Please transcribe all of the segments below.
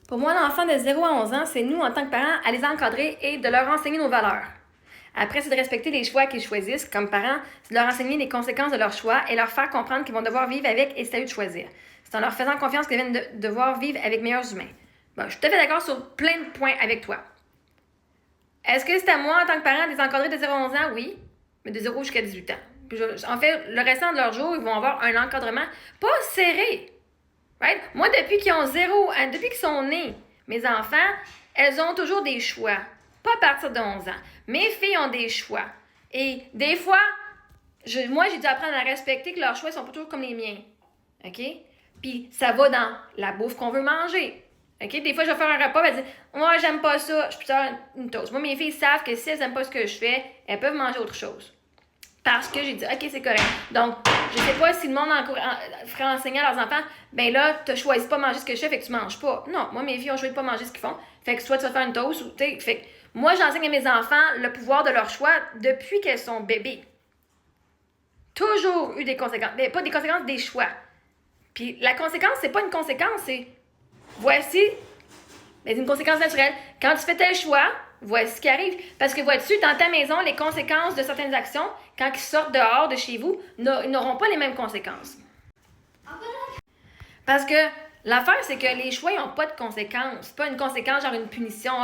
Pour moi, l'enfant de 0 à 11 ans, c'est nous, en tant que parents, à les encadrer et de leur enseigner nos valeurs. Après, c'est de respecter les choix qu'ils choisissent. Comme parents, c'est de leur enseigner les conséquences de leurs choix et leur faire comprendre qu'ils vont devoir vivre avec et c'est à eux de choisir. C'est en leur faisant confiance qu'ils viennent devoir vivre avec meilleurs humains. Bon, je suis tout à fait d'accord sur plein de points avec toi. Est-ce que c'est à moi, en tant que parent, de les encadrer de 0 à 11 ans? Oui, mais de 0 jusqu'à 18 ans. Puis en fait, le restant de leur jour, ils vont avoir un encadrement pas serré. Right? Moi, depuis qu'ils sont nés, mes enfants, elles ont toujours des choix. Pas à partir de 11 ans. Mes filles ont des choix. Et des fois, moi, j'ai dû apprendre à respecter que leurs choix ne sont pas toujours comme les miens. OK? Puis ça va dans la bouffe qu'on veut manger. OK? Des fois, je vais faire un repas, elles disent moi, j'aime pas ça, je peux faire une toast. Moi, mes filles savent que si elles n'aiment pas ce que je fais, elles peuvent manger autre chose. Parce que j'ai dit, OK, c'est correct. Donc, je sais pas si le monde ferait enseigner à leurs enfants, ben là, tu choisis pas de manger ce que je fais, fait que tu manges pas. Non, moi, mes filles ont choisi de pas manger ce qu'ils font. Fait que soit tu vas faire une toast ou, tu sais, fait que moi, j'enseigne à mes enfants le pouvoir de leur choix depuis qu'elles sont bébés. Toujours eu des conséquences. Mais pas des conséquences, des choix. Puis la conséquence, c'est pas une conséquence, c'est voici, mais c'est une conséquence naturelle. Quand tu fais tel choix, voici ce qui arrive. Parce que vois-tu, dans ta maison, les conséquences de certaines actions, quand ils sortent dehors de chez vous, n'auront pas les mêmes conséquences. Parce que l'affaire, c'est que les choix, ils n'ont pas de conséquences. C'est pas une conséquence, genre une punition.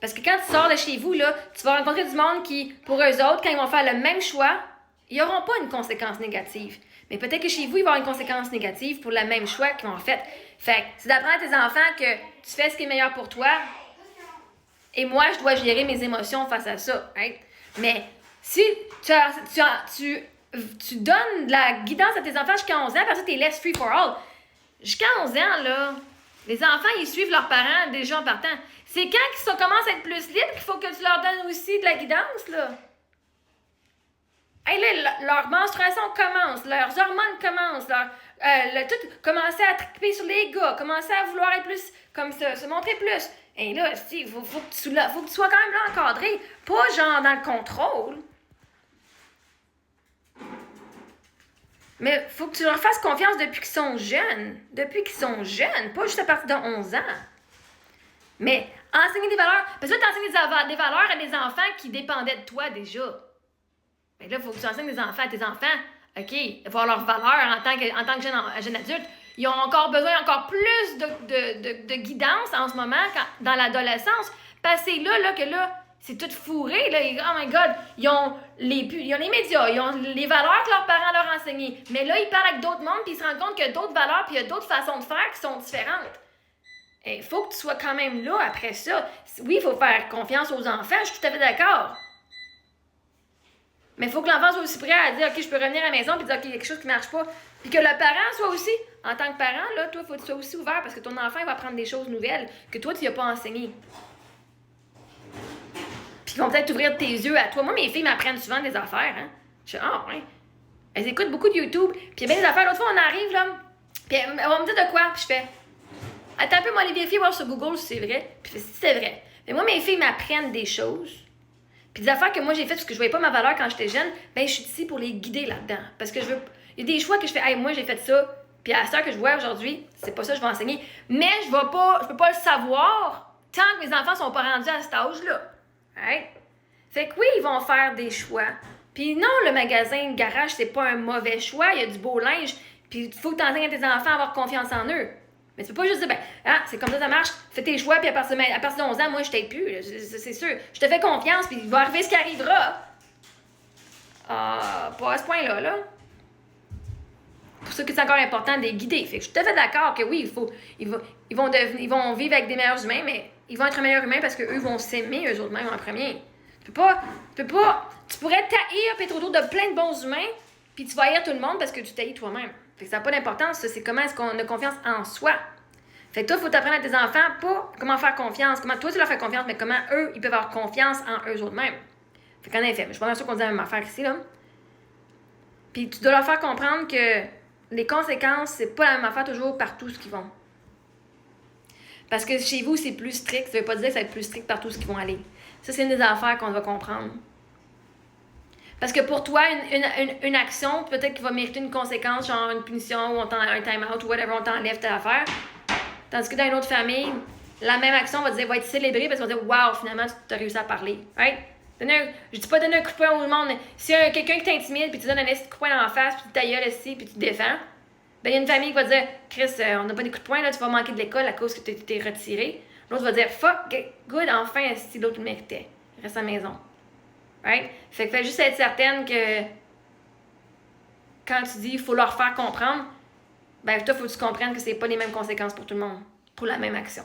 Parce que quand tu sors de chez vous, là, tu vas rencontrer du monde qui, pour eux autres, quand ils vont faire le même choix, ils n'auront pas une conséquence négative. Mais peut-être que chez vous, il va y avoir une conséquence négative pour le même choix qu'ils ont fait. Fait que c'est d'apprendre à tes enfants que tu fais ce qui est meilleur pour toi. Et moi, je dois gérer mes émotions face à ça. Right? Mais si tu donnes de la guidance à tes enfants jusqu'à 11 ans, parce que tu les laisses free for all. Jusqu'à 11 ans, là, les enfants, ils suivent leurs parents déjà en partant. C'est quand ils commencent à être plus libres qu'il faut que tu leur donnes aussi de la guidance, là. Hey, là, leur menstruation commence, leurs hormones commencent, commencer à triper sur les gars, commencer à vouloir être plus, comme ça, se montrer plus. Et là, il faut que tu sois quand même là encadré, pas genre dans le contrôle. Mais il faut que tu leur fasses confiance depuis qu'ils sont jeunes. Depuis qu'ils sont jeunes, pas juste à partir de 11 ans. Mais enseigner des valeurs. Parce que là, tu enseignes des valeurs à des enfants qui dépendaient de toi déjà. Mais là, il faut que tu enseignes des enfants à tes enfants. OK, voir leurs valeurs en tant que jeune adulte. Ils ont encore besoin plus de guidance en ce moment dans l'adolescence. Parce que c'est là que c'est tout fourré. Là. Oh my God! Ils ont les médias, ils ont les valeurs que leurs parents leur ont enseignées. Mais là, ils parlent avec d'autres mondes puis ils se rendent compte qu'il y a d'autres valeurs puis il y a d'autres façons de faire qui sont différentes. Il faut que tu sois quand même là après ça. Oui, il faut faire confiance aux enfants, je suis tout à fait d'accord. Mais il faut que l'enfant soit aussi prêt à dire, OK, je peux revenir à la maison puis dire, OK, il y a quelque chose qui ne marche pas. Puis que le parent soit aussi, en tant que parent, là, toi, il faut que tu sois aussi ouvert parce que ton enfant, il va apprendre des choses nouvelles que toi, tu n'y as pas enseignées. Puis ils vont peut-être t'ouvrir tes yeux à toi. Moi, mes filles m'apprennent souvent des affaires, hein. Je dis, ouais. Elles écoutent beaucoup de YouTube. Puis il y a bien des affaires. L'autre fois, on arrive, là, puis elles vont me dire de quoi. Puis je fais, attends un peu, moi, les vérifier, voir sur Google si c'est vrai. Puis je fais, si c'est vrai. Mais moi, mes filles m'apprennent des choses. Puis des affaires que moi j'ai faites parce que je voyais pas ma valeur quand j'étais jeune, ben je suis ici pour les guider là-dedans. Parce que il y a des choix que je fais, hey, moi j'ai fait ça, puis à la sœur que je vois aujourd'hui, c'est pas ça que je vais enseigner. Mais je peux pas le savoir tant que mes enfants sont pas rendus à cet âge-là. Right? Fait que oui, ils vont faire des choix. Puis non, le magasin, le garage, c'est pas un mauvais choix, il y a du beau linge, puis il faut que tu enseignes à tes enfants à avoir confiance en eux. Mais tu peux pas juste dire, c'est comme ça marche, fais tes choix, puis à partir de 11 ans, moi, je t'aide plus. C'est sûr. Je te fais confiance, puis il va arriver ce qui arrivera. Pas à ce point-là, là. Pour ça que c'est encore important de les guider. Fait que je suis tout à fait d'accord que oui, ils vont vivre avec des meilleurs humains, mais ils vont être meilleurs humains parce qu'eux vont s'aimer eux autres mêmes en premier. Tu pourrais t'haïr puis être autour de plein de bons humains, puis tu vas haïr tout le monde parce que tu t'haïs toi-même. Fait que ça n'a pas d'importance, ça, c'est comment est-ce qu'on a confiance en soi. Fait que toi, il faut t'apprendre à tes enfants, pas comment faire confiance, comment toi tu leur fais confiance, mais comment eux, ils peuvent avoir confiance en eux autres-mêmes. Fait qu'en effet, je suis pas sûre qu'on dit la même affaire ici, là. Puis tu dois leur faire comprendre que les conséquences, c'est pas la même affaire toujours partout ce qu'ils vont. Parce que chez vous, c'est plus strict, ça veut pas dire que ça va être plus strict partout ce qu'ils vont aller. Ça, c'est une des affaires qu'on doit comprendre. Parce que pour toi, une action, peut-être qu'il va mériter une conséquence, genre une punition ou un time-out ou whatever, on t'enlève telle affaire. Tandis que dans une autre famille, la même action va être célébrée parce qu'on va dire wow, finalement, tu as réussi à parler. Right? Je dis pas donner un coup de poing au monde. Si quelqu'un qui t'intimide, puis tu donnes un coup de poing dans la face, puis tu ta gueule ici, puis tu te défends, ben il y a une famille qui va dire Chris, on n'a pas des coups de poing, là, tu vas manquer de l'école à cause que tu t'es retiré. L'autre va dire fuck, good, enfin, si l'autre le méritait. Il reste à la maison. Right? Fait que fais juste être certaine que quand tu dis il faut leur faire comprendre, ben toi, il faut que tu comprennes que c'est pas les mêmes conséquences pour tout le monde, pour la même action.